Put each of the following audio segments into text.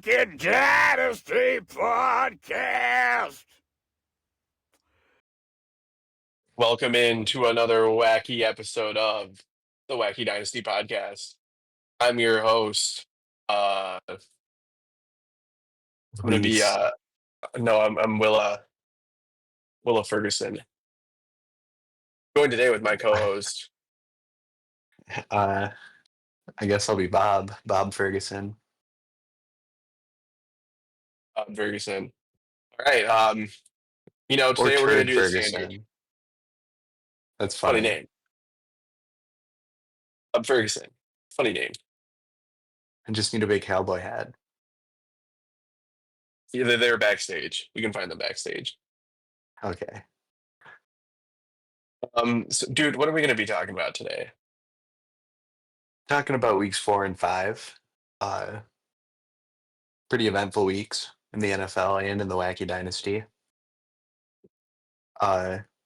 Wacky Dynasty Podcast. Welcome in to another wacky episode of the Wacky Dynasty Podcast. I'm your host. I'm gonna be I'm Willa Ferguson. Joined today with my co-host. I guess I'll be Bob Ferguson. Ferguson. All right. Today we're gonna do the standard. That's funny. Name. Ferguson. Funny name. I just need a big cowboy hat. Yeah, they're backstage. We can find them backstage. Okay. So, dude, what are we gonna be talking about today? Talking about weeks 4 and 5. Pretty eventful weeks in the NFL and in the Wacky Dynasty.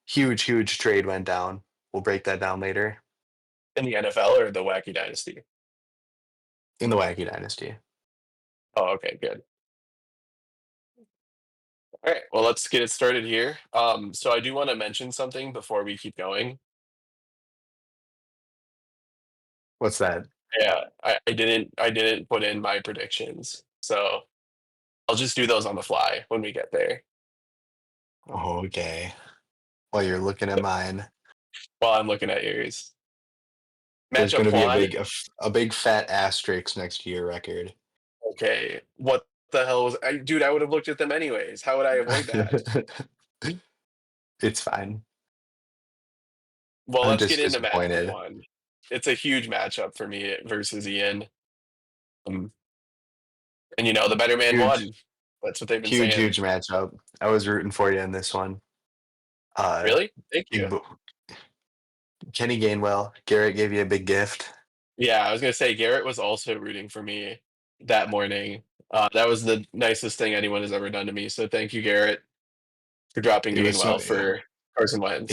Huge trade went down. We'll break that down later. In the NFL or the Wacky Dynasty? In the Wacky Dynasty. Oh, okay, good. All right, well, let's get it started here. So I do want to mention something before we keep going. What's that? Yeah, I didn't put in my predictions, so I'll just do those on the fly when we get there. Oh, okay. While you're looking at mine. While I'm looking at yours. There's going to Matchup be a big fat asterisk next to your record. Okay, what the hell was dude? I would have looked at them anyways. How would I avoid that? It's fine. Well, I'm let's just get into disappointed. matchup 1. It's a huge matchup for me versus Ian. And the better man won. That's what they've been saying. Huge matchup. I was rooting for you in this one. Really? Thank you. Kenny Gainwell, Garrett gave you a big gift. Yeah, I was going to say Garrett was also rooting for me that morning. That was the nicest thing anyone has ever done to me. So thank you, Garrett, for dropping Gainwell for Carson Wentz.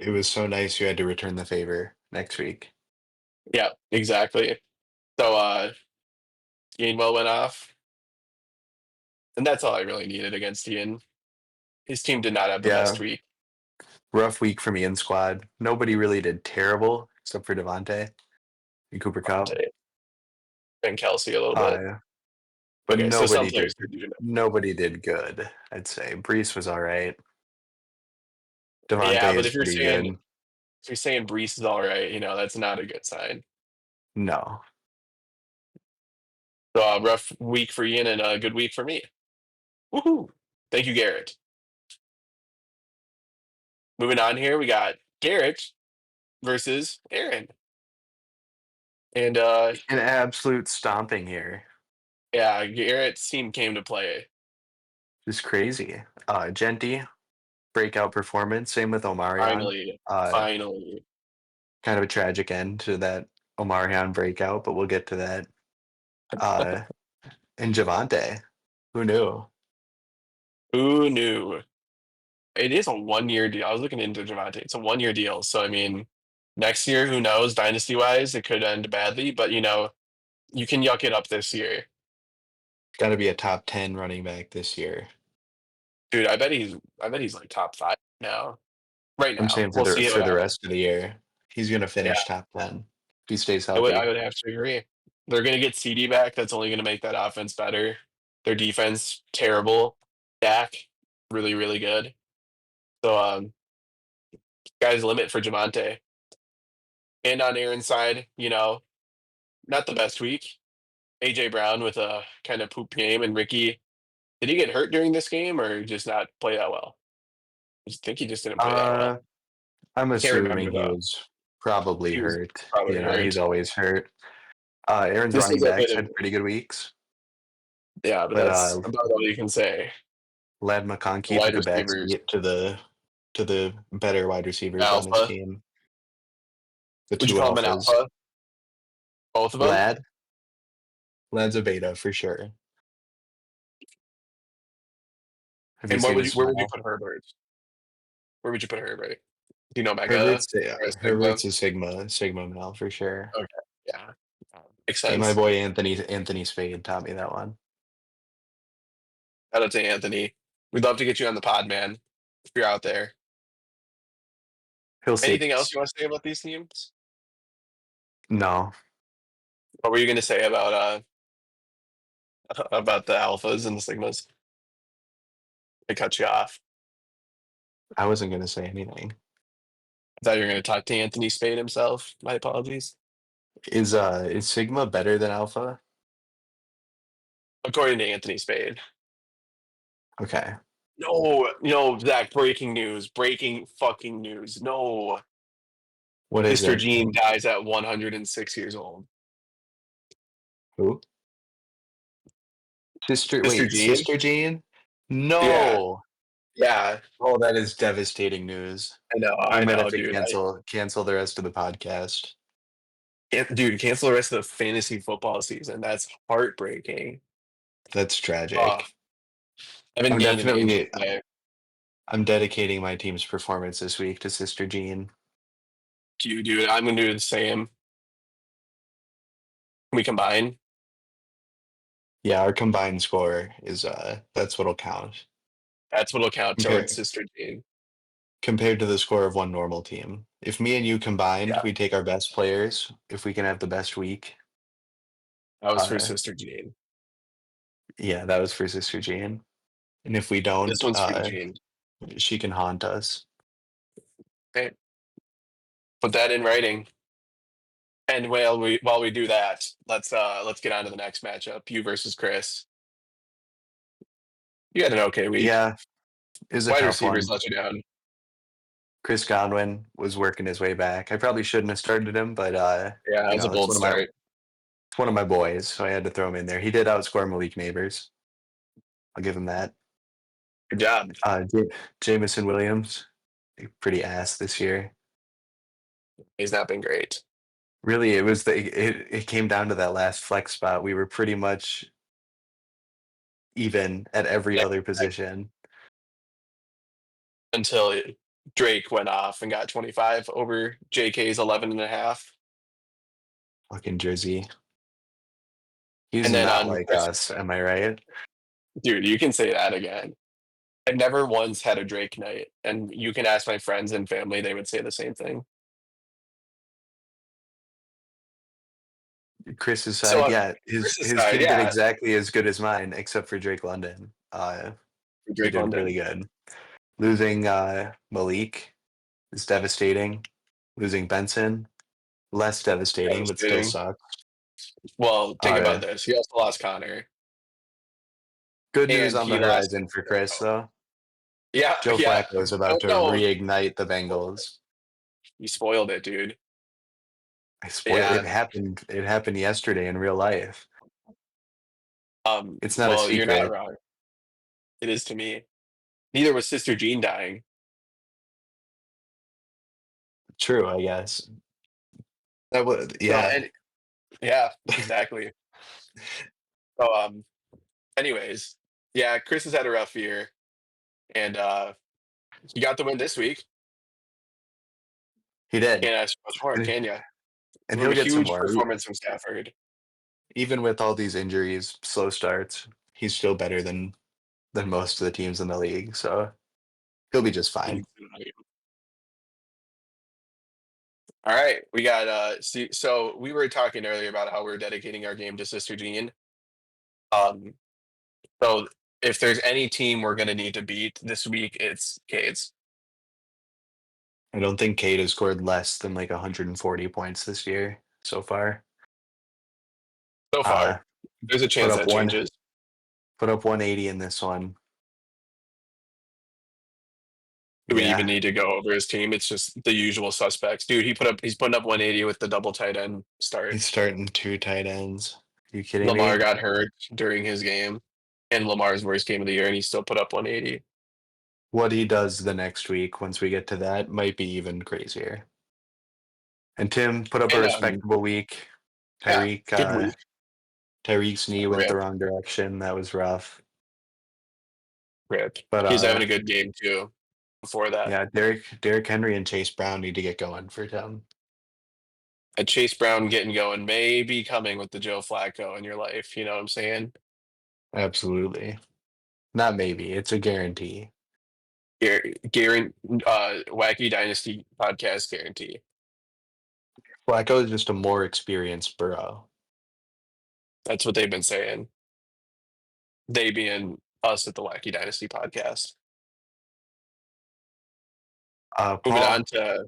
It was so nice you had to return the favor next week. Yeah, exactly. So Gainwell went off. And that's all I really needed against Ian. His team did not have the best week. Rough week from Ian's squad. Nobody really did terrible except for Devontae and Cooper Kupp. And Kelsey a little bit. Yeah. But okay, nobody did good, I'd say. Brees was all right. Devontae yeah, but is pretty good. If you're saying Brees is all right, that's not a good sign. No. So a rough week for Ian and a good week for me. Woohoo! Thank you, Garrett. Moving on here, we got Garrett versus Aaron. And an absolute stomping here. Yeah, Garrett's team came to play. Just crazy. Genty, breakout performance. Same with Omarion. Finally. Kind of a tragic end to that Omarion breakout, but we'll get to that. And Javonte. Who knew? Who knew? It is a 1-year deal. I was looking into Javonte. It's a 1-year deal. So, next year, who knows? Dynasty-wise, it could end badly. But, you can yuck it up this year. Got to be a top 10 running back this year. Dude, I bet he's like top 5 now. Right now. I'm saying for the rest of the year, he's going to finish top 10 if he stays healthy. I would have to agree. They're going to get CD back. That's only going to make that offense better. Their defense, terrible. Dak, really, really good. So, sky's the limit for Javonte. And on Aaron's side, not the best week. A.J. Brown with a kind of poop game. And Ricky, did he get hurt during this game or just not play that well? I think he just didn't play that well. I'm assuming he was probably hurt. He's always hurt. Aaron's running backs had pretty good weeks. Yeah, but that's about all you can say. Lad McConkey took a backseat to the better wide receivers on his team. Would you call him an alpha? Both of them? Lad's a beta for sure. And where would you put Herbert? Where would you put Herbert? Do you know Mega? Herbert's a Sigma male for sure. Okay, yeah. Makes sense. And my boy Anthony Spade taught me that one. Shout out to Anthony. We'd love to get you on the pod, man, if you're out there. He'll see. Anything else you want to say about these teams? No. What were you going to say about the alphas and the sigmas? I cut you off. I wasn't going to say anything. I thought you were going to talk to Anthony Spade himself. My apologies. Is Sigma better than Alpha? According to Anthony Spade. Okay. No, Zach, breaking news. Breaking fucking news. No. What is Mr. it? Gene dies at 106 years old. Who? Sister Gene? Sister Jean? No. Yeah. Oh, that is devastating news. I might know, have to dude. cancel the rest of the podcast. Dude, cancel the rest of the fantasy football season. That's heartbreaking. That's tragic. I've been gaining today. I'm dedicating my team's performance this week to Sister Jean. Dude, I'm going to do the same. We combine. Yeah, our combined score is that's what'll count. That's what'll count towards Sister Jean. Compared to the score of one normal team. If me and you combined, we take our best players. If we can have the best week. That was for Sister Jean. Yeah, that was for Sister Jean. And if we don't, this one's for Jean. She can haunt us. Okay. Put that in writing. And while we do that, let's get on to the next matchup. You versus Chris. You had an okay week. Yeah. It was a wide tough receivers one. let you down. Chris Godwin was working his way back. I probably shouldn't have started him, but yeah, that was a bold start. It's one of my boys, so I had to throw him in there. He did outscore Malik Neighbors. I'll give him that. Good job. Jamison Williams, pretty ass this year. He's not been great. Really, it came down to that last flex spot. We were pretty much even at every other position. Until Drake went off and got 25 over JK's 11.5. Fucking Jersey. He's not like us, am I right? Dude, you can say that again. I've never once had a Drake night, and you can ask my friends and family, they would say the same thing. Chris's side, his team did exactly as good as mine, except for Drake London. He did really good. Losing Malik is devastating. Losing Benson, less devastating, but still sucks. Well, think about this. He also lost Connor. Good news on the horizon for Chris, though. Yeah, Joe Flacco is about to reignite the Bengals. You spoiled it, dude. I spoiled it. It happened yesterday in real life. It's not a secret. You're not wrong. It is to me. Neither was Sister Jean dying. True, I guess. That would, yeah. Yeah, exactly. So, anyways, yeah, Chris has had a rough year, and he got the win this week. He did. Can't ask for much more, can you? And he'll get some more performance from Stafford. Even with all these injuries, slow starts, he's still better than most of the teams in the league. So he'll be just fine. All right, we got so we were talking earlier about how we're dedicating our game to Sister Jean. So if there's any team we're gonna need to beat this week, it's Cade's. I don't think Cade has scored less than like 140 points this year so far. So far, there's a chance that changes. Put up 180 in this one. Do we even need to go over his team? It's just the usual suspects. Dude, he's putting up 180 with the double tight end start. He's starting 2 tight ends. Are you kidding Lamar got hurt during his game, and Lamar's worst game of the year, and he still put up 180. What he does the next week, once we get to that, might be even crazier. And Tim put up a respectable week. Tyreek's knee went the wrong direction. That was rough. Rip. But he's having a good game too. Before that, yeah, Derrick Henry and Chase Brown need to get going for Tim. A Chase Brown getting going may be coming with the Joe Flacco in your life. You know what I'm saying? Absolutely. Not maybe. It's a guarantee. Wacky Dynasty Podcast guarantee. Flacco is just a more experienced Burrow. That's what they've been saying. They being us at the Wacky Dynasty Podcast. Moving Paul, on to,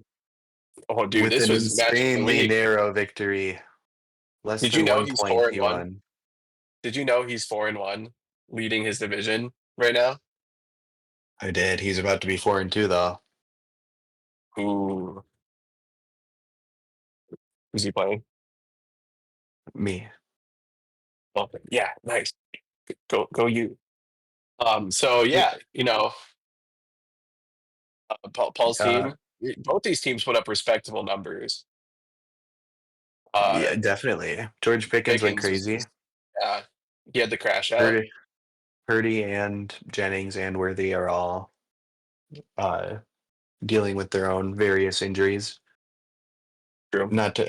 oh, dude, with this an was match of the insanely week. narrow victory, less Did than you know 1 he's point, 4-1? he won. Did you know he's 4-1, leading his division right now? I did. He's about to be 4-2, though. Ooh, who's he playing? Me. Oh, yeah, nice. Go you. So yeah, Paul's Uh, team. Both these teams put up respectable numbers. yeah, definitely. George Pickens went Pickens was crazy. just, he had the crash out. Purdy and Jennings and Worthy are all uh, dealing with their own various injuries. True.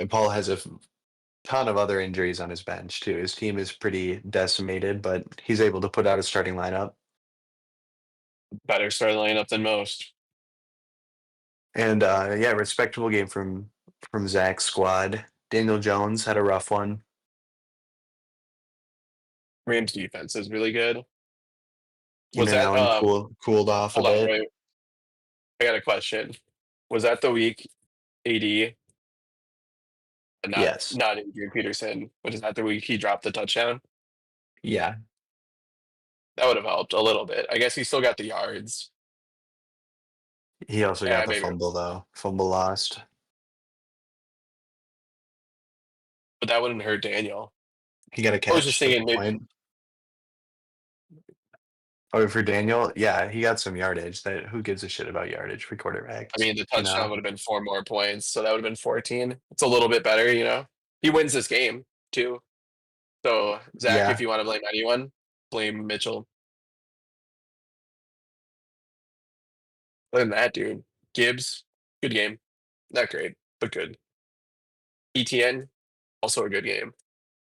Paul has a ton of other injuries on his bench too. His team is pretty decimated, but he's able to put out a starting lineup. Better starting lineup than most. And yeah, respectable game from Zach's squad. Daniel Jones had a rough one. Rams defense is really good. Was Keenan that Allen cooled off a hold on, bit. wait. I got a question. Was that the week AD, Yes. not Adrian Peterson, but is that the week he dropped the touchdown? Yeah. That would have helped a little bit. I guess he still got the yards. He also Yeah, got the maybe, fumble though. Fumble lost. but that wouldn't hurt Daniel. He got a I was just catch. That's thinking the maybe point. Oh, for Daniel, yeah, he got some yardage. That who gives a shit about yardage for quarterbacks? the touchdown would have been 4 more points, so that would have been 14. It's a little bit better, He wins this game too. So Zach, if Yeah, you want to blame anyone, blame Mitchell. Other than that, dude, Gibbs, good game. Not great, but good. ETN, also a good game.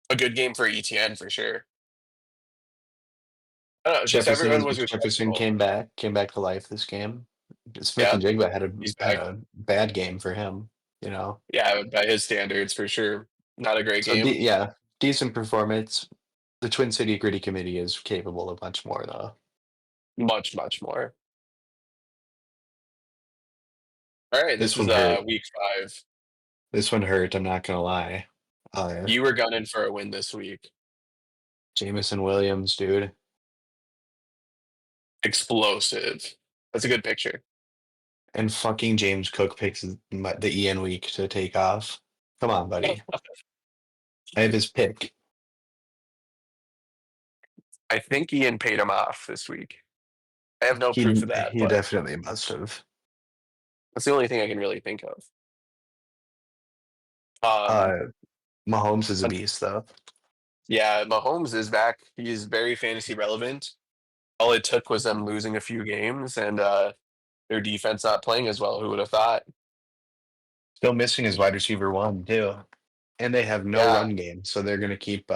A good game for ETN for sure. I don't know, it's just everyone was Jefferson respectable. came back to life this game. Smith Yeah, and Jigba he's had back. a bad game for him. Yeah, by his standards for sure. Not a great So game. yeah, decent performance. The Twin City Gritty Committee is capable of much more though. Much, much more. All right, This this is one hurt. week 5. This one hurt. I'm not gonna lie. You were gunning for a win this week. Jameson Williams, dude. Explosive. That's a good picture. And fucking James Cook picks the Ian week to take off. Come on, buddy. I have his pick. I think Ian paid him off this week. I have no He proof of that, he but definitely must have. that's the only thing I can really think of. Uh, Um, Mahomes is a beast, though. yeah, Mahomes is back. He's very fantasy relevant. All it took was them losing a few games and their defense not playing as well. Who would have thought? Still missing his wide receiver one too, and they have no Yeah, run game, so they're gonna keep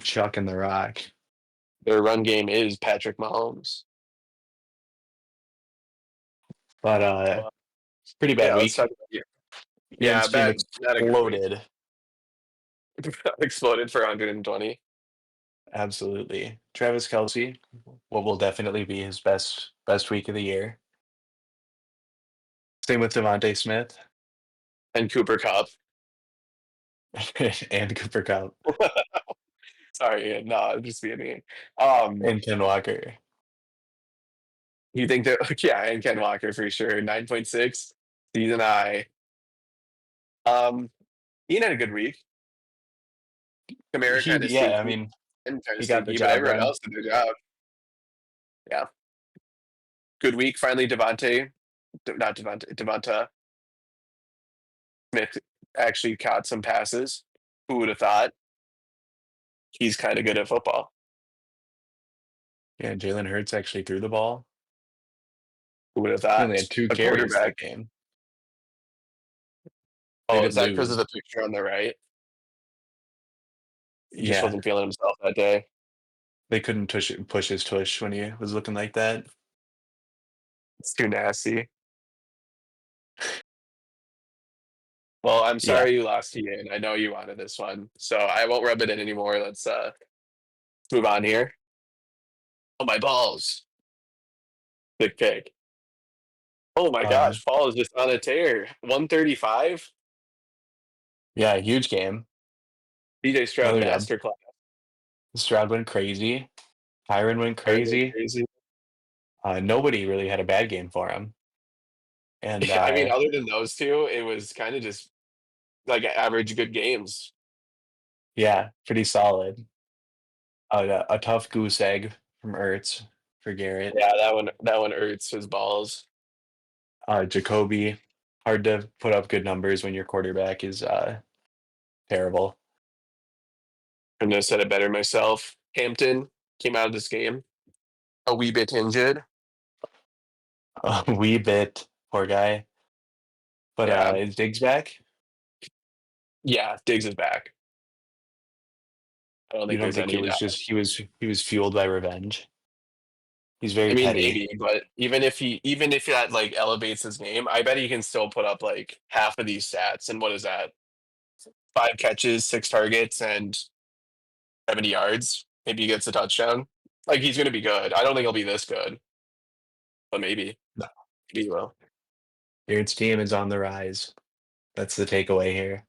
chucking the rock. their run game is Patrick Mahomes. But pretty bad Yeah, let's week. talk about you. Yeah, Ian's team bad. Not a good week. exploded. Exploded for 120. Absolutely. Travis Kelce, what will definitely be his best week of the year. Same with Devontae Smith And Cooper Cup. and Cooper Kupp Sorry, yeah, no, I'm just being mean. Um, and Ken Walker. you think that, yeah, and Ken Walker for sure. 9.6 season high. Ian had a good week. Kamara kind of Yeah, I stinky mean, and kind he of got the stinky, but job everyone done. else did their job. Yeah. Good week. Finally, Devonta Smith actually caught some passes. Who would have thought? He's kind of good at football. Yeah, Jalen Hurts actually threw the ball. Who would have He thought? only had 2 A carries quarterback. that game. They Oh, did is that because of lose. the picture on the right? He just Yeah, wasn't feeling himself that day. They couldn't push his tush when he was looking like that. It's too nasty. Well, I'm Yeah. sorry you lost, Ian. I know you wanted this one, so I won't rub it in anymore. Let's move on here. Oh, my balls. Big pick. Oh my gosh, Paul is just on a tear. 135. Yeah, huge game. DJ Stroud Another dub. masterclass. Stroud went crazy. Tyron went crazy. Crazy. Nobody really had a bad game for him. And I mean, other than those two, it was kind of just like average good games. yeah, pretty solid. A tough goose egg from Ertz for Garrett. Yeah, that one hurts his balls. Jacoby, hard to put up good numbers when your quarterback is terrible. Couldn't have said it better myself. Hampton came out of this game a wee bit injured. A wee bit, poor guy. But Yeah. is Diggs back? Yeah, Diggs is back. I don't You think don't there's think it any was doubt. just he was fueled by revenge? He's very I mean, petty. maybe, but even if that like elevates his game, I bet he can still put up like half of these stats. And what is that? 5 catches, 6 targets, and 70 yards. Maybe he gets a touchdown. Like he's gonna be good. I don't think he'll be this good, but maybe. No. Maybe he will. Garrett's team is on the rise. That's the takeaway here.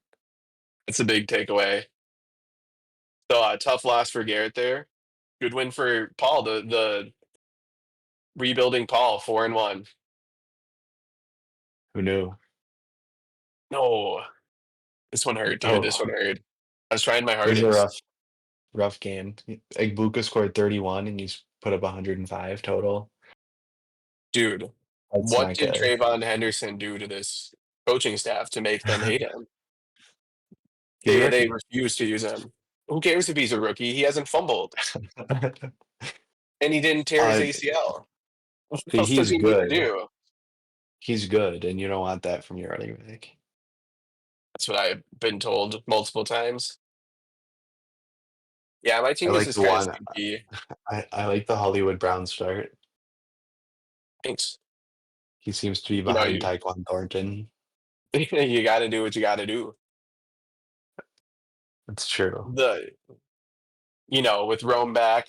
It's a big takeaway. So tough loss for Garrett there. Good win for Paul. The rebuilding Paul 4-1. Who knew? No, this one hurt, dude. This Oh, one hurt. I was trying my it was a hardest. rough game. Egbuka scored 31 and he's put up 105 total. Dude, That's what not did good. Trayvon Henderson do to this coaching staff to make them hate him? He's a They rookie. refuse to use him. Who cares if he's a rookie? He hasn't fumbled, and he didn't tear his ACL. What else does he's he need to good. do? He's good, and you don't want that from your running back. That's what I've been told multiple times. Yeah, my I team is like just the kind of one. stinky. I like the Hollywood Brown start. Thanks. He seems to be You know, behind Tyquan Thornton. you got to do what you got to do. That's true. With Rome back,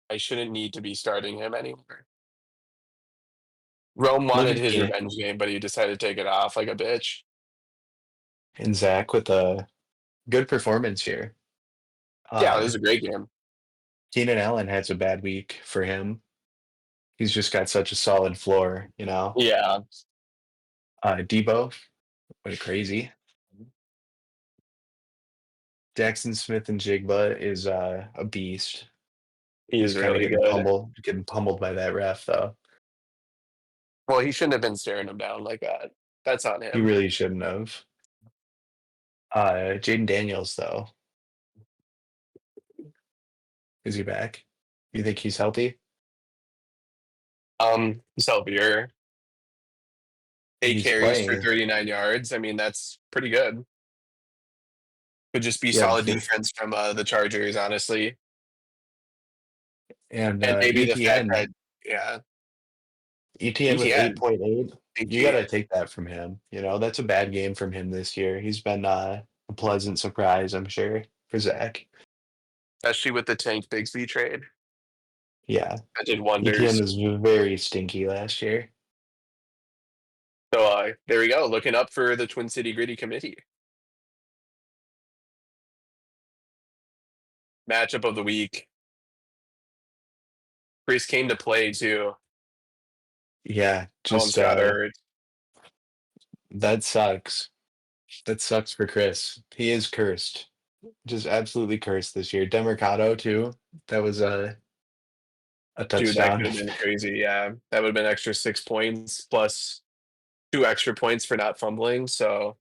I shouldn't need to be starting him anymore. Rome Look wanted at his me revenge game, but he decided to take it off like a bitch. and Zach with a good performance here. Yeah, this is a great game. Keenan Allen has a bad week for him. He's just got such a solid floor, you know. Yeah, Debo went crazy. Jackson Smith and Jigba is a beast. he is He's kind of really good. getting pummeled by that ref though. Well, he shouldn't have been staring him down like that. That's on He him. really shouldn't have. Jaden Daniels though, is he back? You think he's healthy? Selvier, 8 He's carries for playing. 39 yards. I mean, that's pretty good. Could just be Yeah, solid defense from the Chargers, honestly. and And maybe the fact ETN that, yeah, ETN with ETN, 8.8. You AG. got to take that from him. You know, that's a bad game from him this year. He's been a pleasant surprise, I'm sure, for Zach. Especially with the Tank Bigsby trade. Yeah. That did ETN wonders. was very stinky last year. So there we go. Looking up for the Twin City Gritty Committee. Matchup of the week. Chris came to play too. Yeah, Someone's just got hurt. that sucks. That sucks for Chris. He is cursed. Just absolutely cursed this year. Demercado too. That was a Dude, that touchdown. could have been crazy. Yeah, that would have been extra 6 points plus 2 extra points for not fumbling. So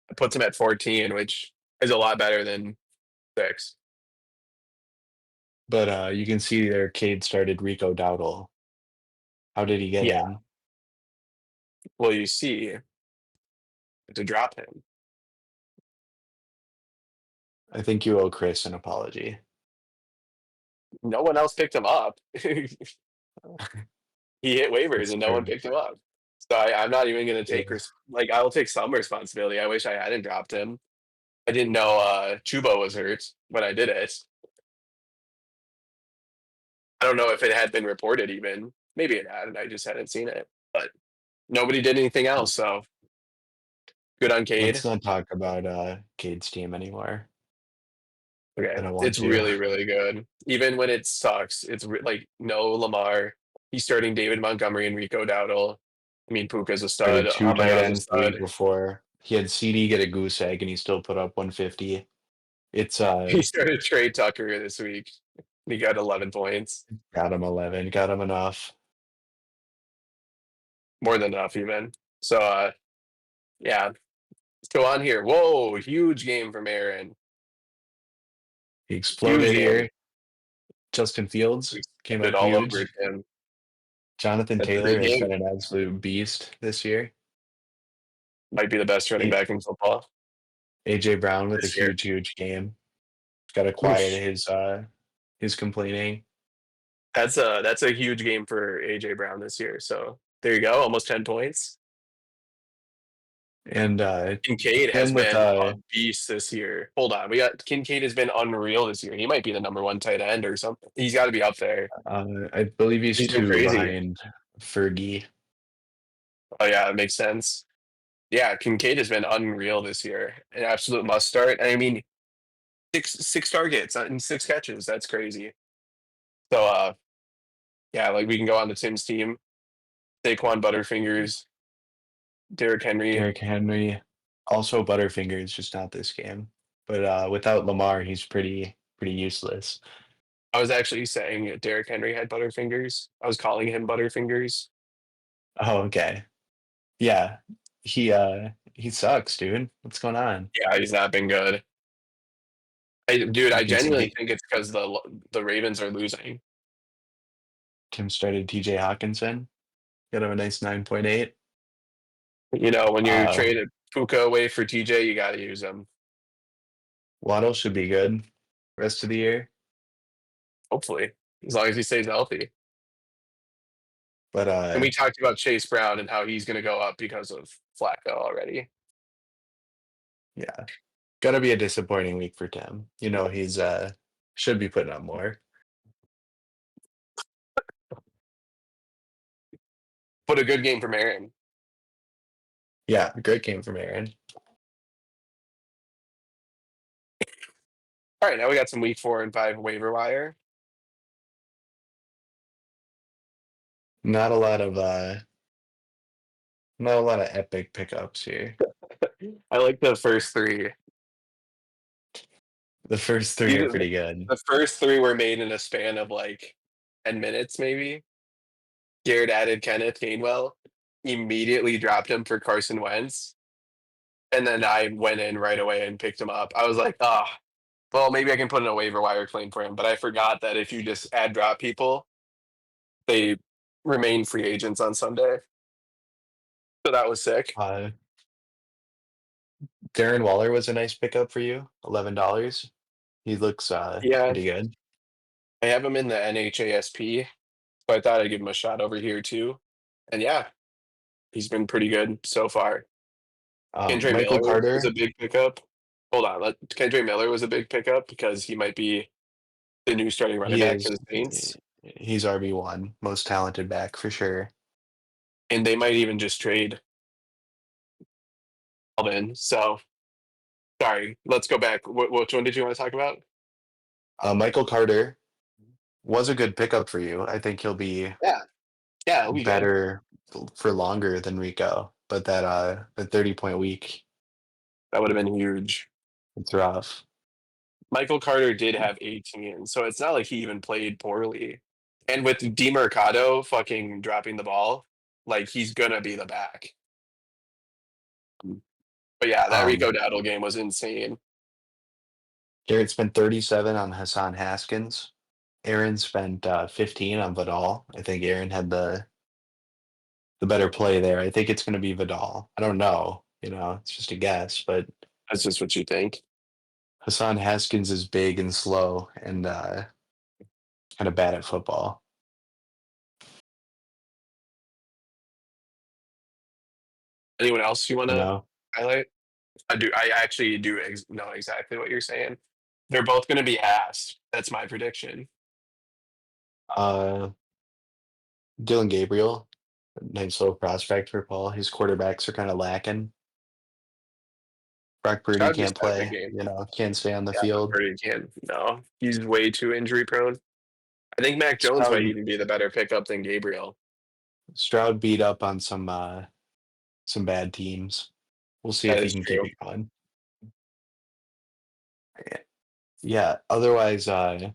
it puts him at 14, which is a lot better than 6. But you can see there Cade started Rico Dowdle. How did he get Yeah. in? Well, you see, to drop him. I think you owe Chris an apology. no one else picked him up. He hit waivers That's and no one true. picked him up. So I'm not even going to take I will take some responsibility. I wish I hadn't dropped him. I didn't know Chuba was hurt when I did it. I don't know if it had been reported even. Maybe it had, and I just hadn't seen it. But nobody did anything else, so good on Cade. Let's not talk about Cade's team anymore. I Okay, don't want it's to. really, really good. Even when it sucks, it's like no Lamar. He's starting David Montgomery and Rico Dowdle. I mean, Puka's a stud. Started two tight Amayo's a ends the week stud. before. He had CD get a goose egg and he still put up 150. It's He started Trey Tucker this week. He got 11 points. got him 11, got him enough. More than enough, even. So, yeah. Let's go on here. Whoa, huge game from Aaron. He exploded Huge game. here. Justin Fields came It up all huge. over him. Jonathan That's a Taylor big has game. been an absolute beast this year. Might be the best running back in football. AJ Brown with a This year. huge game. Got to quiet his complaining. That's a huge game for AJ Brown this year. So there you go, almost 10 points. And Kincaid has with, been a beast this year. Hold on, Kincaid has been unreal this year. He might be the number one tight end or something. He's got to be up there. I believe he's been 2 crazy. behind Fergie. Oh yeah, it makes sense. Yeah, Kincaid has been unreal this year. An absolute must start. I mean, six targets and 6 catches. That's crazy. So yeah, like we can go on to Tim's team. Saquon Butterfingers, Derrick Henry. Also Butterfingers, just not this game. But without Lamar, he's pretty useless. I was actually saying Derrick Henry had Butterfingers. I was calling him Butterfingers. Oh, okay. Yeah. He sucks, dude. What's going on? Yeah, he's not been good. I genuinely think it's because the Ravens are losing. Tim started TJ Hawkinson. Got him a nice 9.8. You know, when you traded Puka away for TJ, you got to use him. Waddle should be good rest of the year. Hopefully, as long as he stays healthy. But and we talked about Chase Brown and how he's going to go up because of Flacco already. Yeah. Gonna be a disappointing week for Tim. You know, he's should be putting up more. But a good game from Aaron. Yeah, great game from Aaron. All right, now we got some week 4 and 5 waiver wire. Not a lot of epic pickups here. I like the first 3. The first 3 are pretty good. The first 3 were made in a span of like 10 minutes, maybe. Garrett added Kenneth Gainwell, immediately dropped him for Carson Wentz. And then I went in right away and picked him up. I was like, well, maybe I can put in a waiver wire claim for him. But I forgot that if you just add drop people, they remain free agents on Sunday. So that was sick. Darren Waller was a nice pickup for you, $11. He looks pretty good. I have him in the NHASP, so I thought I'd give him a shot over here too. And yeah, he's been pretty good so far. Kendra Michael Miller Carter was a big pickup. Hold on, Kendra Miller was a big pickup because he might be the new starting running back for the Saints. He's RB1, most talented back for sure. And they might even just trade Alvin. So, sorry, let's go back. Which one did you want to talk about? Michael Carter was a good pickup for you. I think he'll be he'll be better for longer than Rico. But that the 30-point week, that would have been huge. It's rough. Michael Carter did have 18, so it's not like he even played poorly. And with DeMercado fucking dropping the ball, like he's gonna be the back. But yeah, that Rico Dowdle game was insane. Garrett spent 37 on Hassan Haskins. Aaron spent 15 on Vidal. I think Aaron had the better play there. I think it's going to be Vidal. I don't know. You know, it's just a guess, but that's just what you think. Hassan Haskins is big and slow, and kind of bad at football. Anyone else you want You to know, highlight? I actually do know exactly what you're saying. They're both going to be ass. That's my prediction. uh, Dylan Gabriel, nice little prospect for Paul. His quarterbacks are kind of lacking. Brock Purdy Stroud just can't had a big play. game. Can't stay on the Yeah, but field. Purdy can't. No, he's way too injury prone. I think Mac Jones might Stroud even be the better pickup than Gabriel. Stroud beat up on some bad teams. We'll see That if he is can keep true. it going. Yeah. Otherwise, not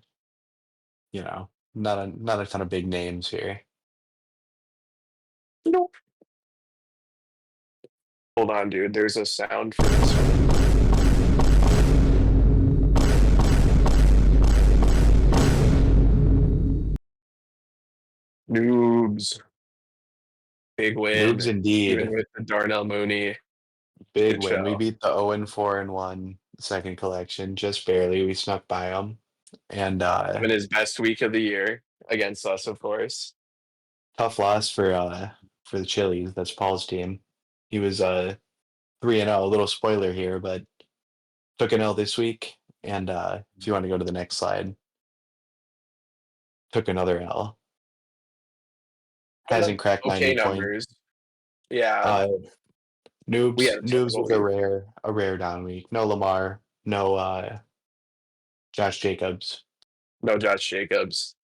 a ton of big names here. Nope. Hold on, dude. There's a sound for this. Noobs. Big win. Newbs indeed. Even with the Darnell Mooney. Big Good win. We show. beat the 0-4-1 second collection just barely. We snuck by them. And Having his best week of the year against us, of course. tough loss for the Chili's. That's Paul's team. He was 3-0. A little spoiler here, but took an L this week. And if you want to go to the next slide, took another L. Hasn't cracked Okay 90 points. numbers. Yeah. We Noobs had a Noobs terrible was week. a rare down week. No Lamar, no Josh Jacobs. No Josh Jacobs.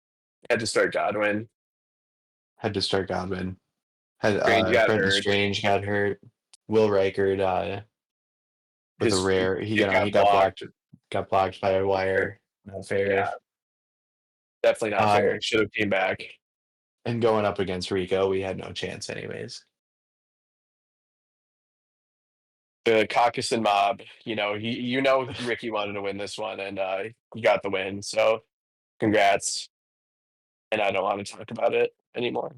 Had to start Godwin. Had to start Godwin. Had Strange got Brenton hurt. Strange got hurt. Will Reichard with a His rare it he got got blocked. blocked by a Fair. wire. Not Yeah, fair. definitely not Uh fair. Should have came back. and going up against Rico, we had no chance anyways. The caucus and mob, Ricky wanted to win this one, and he got the win. So congrats. And I don't want to talk about it anymore.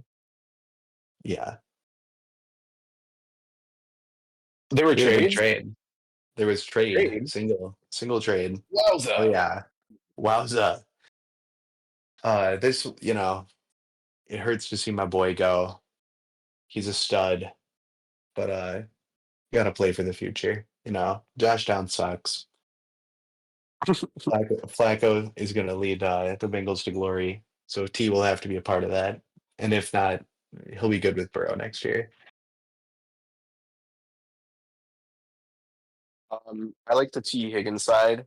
Yeah. There were We had a big trades. trade. There was trade. Trade. Single trade. Wowza. Oh yeah. Wowza. This, it hurts to see my boy go. He's a stud, but you gotta play for the future. Josh Down sucks. Flacco is gonna lead the Bengals to glory, so T will have to be a part of that. And if not, he'll be good with Burrow next year. I like the T Higgins side.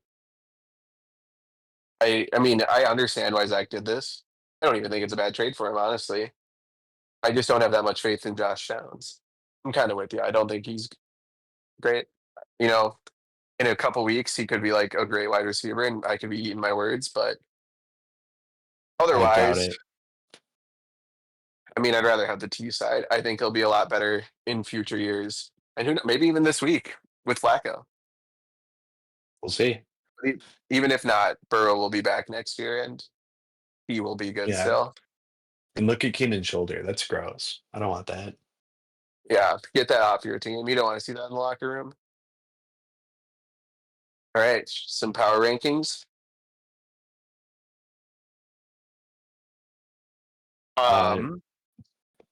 I mean, I understand why Zach did this. I don't even think it's a bad trade for him, honestly. I just don't have that much faith in Josh Downs. I'm kind of with you. I don't think he's great. You know, in a couple weeks, he could be like a great wide receiver, and I could be eating my words. But I doubt otherwise, it. I mean, I'd rather have the T side. I think he'll be a lot better in future years, and maybe even this week with Flacco. We'll see. Even if not, Burrow will be back next year, and he will be good Yeah. still. And look at Keenan's shoulder. That's gross. I don't want that. Yeah, get that off your team. You don't want to see that in the locker room. All right, some power rankings.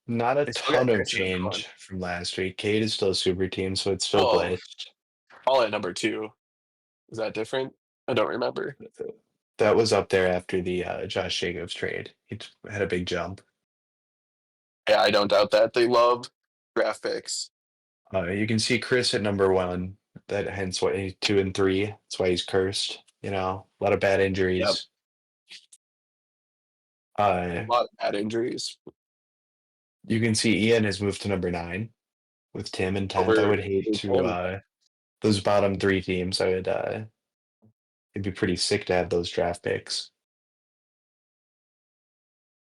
Not a They still got ton of Chris at number one. change from last week. Cade is still a super team, so it's still Well, glitched. all at number 2. Is that different? I don't remember. That was up there after the Josh Jacobs trade. He had a big jump. Yeah, I don't doubt that. They love draft picks. You can see Chris at number 1. That hence why he's 2 and 3. That's why he's cursed. A lot of bad injuries. A lot of bad injuries. You can see Ian has moved to number 9 with Tim in 10th. I would hate to those bottom 3 teams. It'd be pretty sick to have those draft picks.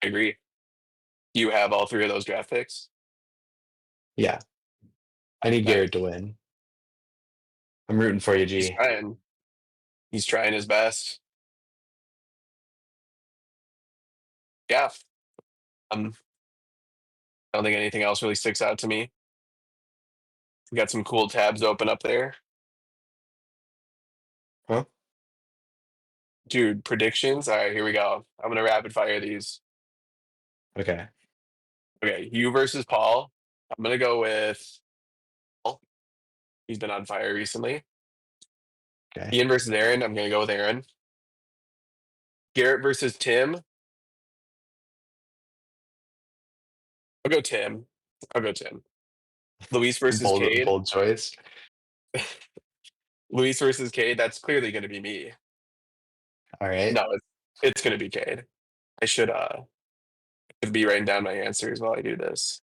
I agree. You have all 3 of those draft picks? Yeah. I need Nice. Garrett to win. I'm rooting for you, G. He's trying. He's trying his best. Yeah. I don't think anything else really sticks out to me. We got some cool tabs open up there. Huh? Dude, predictions. All right, here we go. I'm gonna rapid fire these. Okay. Okay, you versus Paul. I'm gonna go with Paul. He's been on fire recently. Okay. Ian versus Aaron. I'm gonna go with Aaron. Garrett versus Tim. I'll go Tim. I'll go Tim. Luis versus Cade. Bold choice. Luis versus Cade. That's clearly gonna be me. All right. No, it's gonna be Cade. I should be writing down my answers while I do this.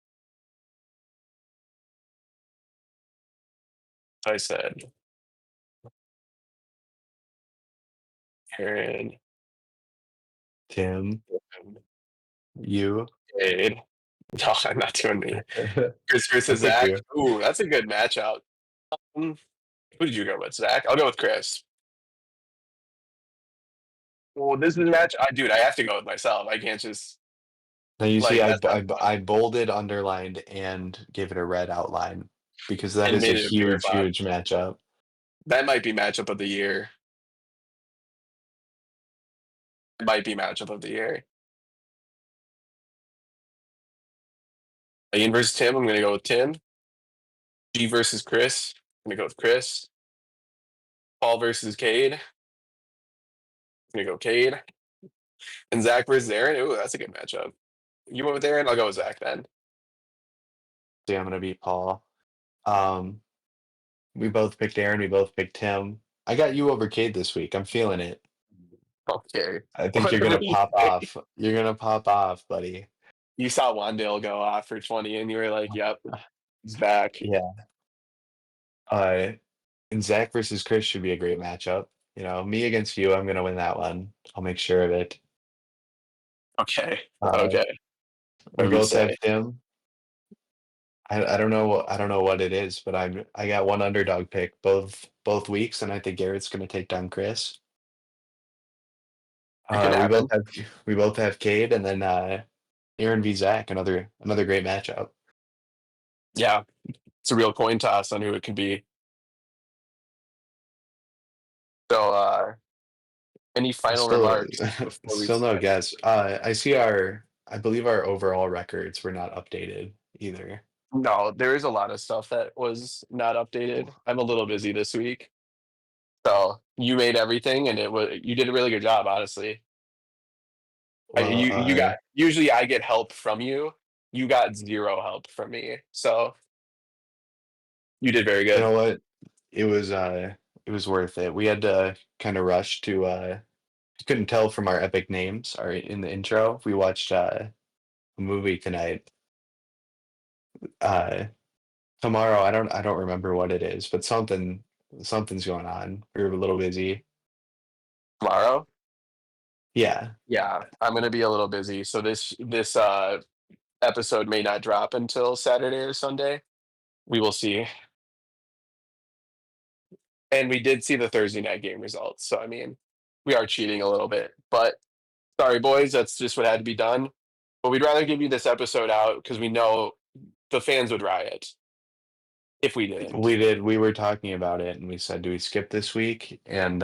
I said Aaron, Tim, you. Cade. No, I'm not doing me. Chris I versus picked Zach. you. Ooh, that's a good matchup. Who did you go with, Zach? I'll go with Chris. Well, this is a match. Dude, I have to go with myself. I can't just Now you see, mess up I bolded, underlined, and gave it a red outline because that and is a made it a bigger huge, font. huge matchup. That might be matchup of the year. It might be matchup of the year. Ian versus Tim. I'm going to go with Tim. G versus Chris. I'm going to go with Chris. Paul versus Cade. I'm going to go Cade. And Zach versus Aaron. Ooh, that's a good matchup. You went with Aaron? I'll go with Zach then. See, I'm gonna beat Paul. We both picked Aaron. We both picked Tim. I got you over Cade this week. I'm feeling it. Okay. I think you're gonna pop off. You're gonna pop off, buddy. You saw Wandale go off for 20 and you were like, yep, he's back. Yeah. And Zach versus Chris should be a great matchup. You know, me against you. I'm gonna win that one. I'll make sure of it. Okay. Uh, Okay. we Whatever you both have say. Tim. I don't know. I don't know what it is, but I got one underdog pick both weeks, and I think Garrett's gonna take down Chris. It could We both happen. have Cade, and then Aaron v Zach, another great matchup. Yeah. It's a real coin toss on who it could be. So, any final Still, remarks before we still no start? guess. I believe our overall records were not updated either. No, there is a lot of stuff that was not updated. I'm a little busy this week. So you made everything and you did a really good job, honestly. Well, You got usually I get help from you. You got zero help from me. So you did very you good. know what? It was worth it. We had to kind of rush to you couldn't tell from our epic names are in the intro. We watched a movie tonight. Uh Tomorrow, I don't remember what it is, but something's going on. We were a little busy. Tomorrow? Yeah. Yeah, I'm gonna be a little busy. So this episode may not drop until Saturday or Sunday. We will see. And we did see the Thursday night game results. So I mean, we are cheating a little bit. But sorry, boys, that's just what had to be done. But we'd rather give you this episode out because we know the fans would riot if we didn't. We did. We were talking about it and we said, do we skip this week? And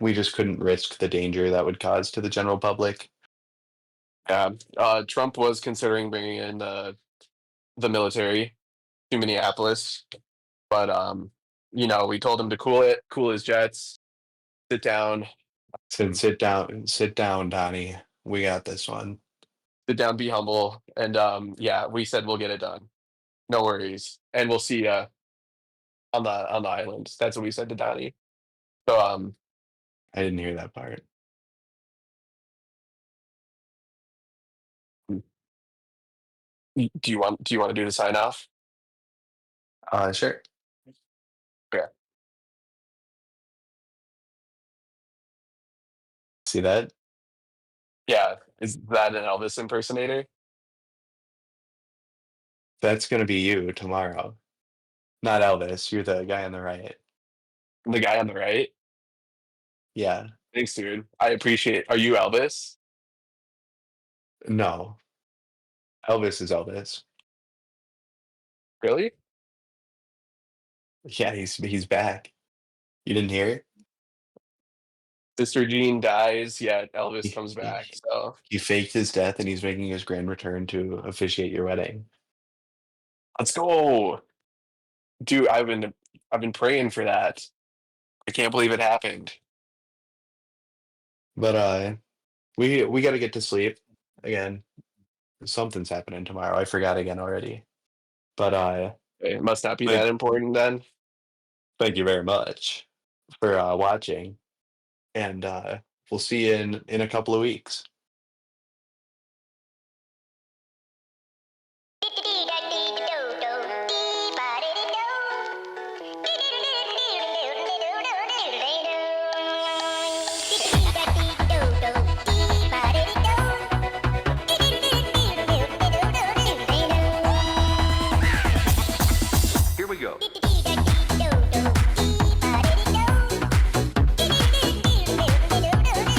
we just couldn't risk the danger that would cause to the general public. Yeah, Trump was considering bringing in the military to Minneapolis, but we told him to cool his jets, sit down, Sit down, Donnie. We got this one. be humble, and yeah, we said we'll get it done. No worries, and we'll see you on the island. That's what we said to Donnie. So I didn't hear that part. do you want to do the sign off? Sure. Okay. See that? Yeah, is that an Elvis impersonator? That's gonna be you tomorrow. Not Elvis. You're the guy on the right. The guy on the right. Yeah. Thanks, dude. I appreciate. Are you Elvis? No. Elvis is Elvis. Really? Yeah, he's back. You didn't hear it? Mr. Gene dies, yet Elvis comes back. So he faked his death, and he's making his grand return to officiate your wedding. Let's go, dude. I've been praying for that. I can't believe it happened. But we got to get to sleep again. Something's happening tomorrow. I forgot again already. But It must not be that important then. thank you very much for watching, and we'll see you in a couple of weeks. Here we go.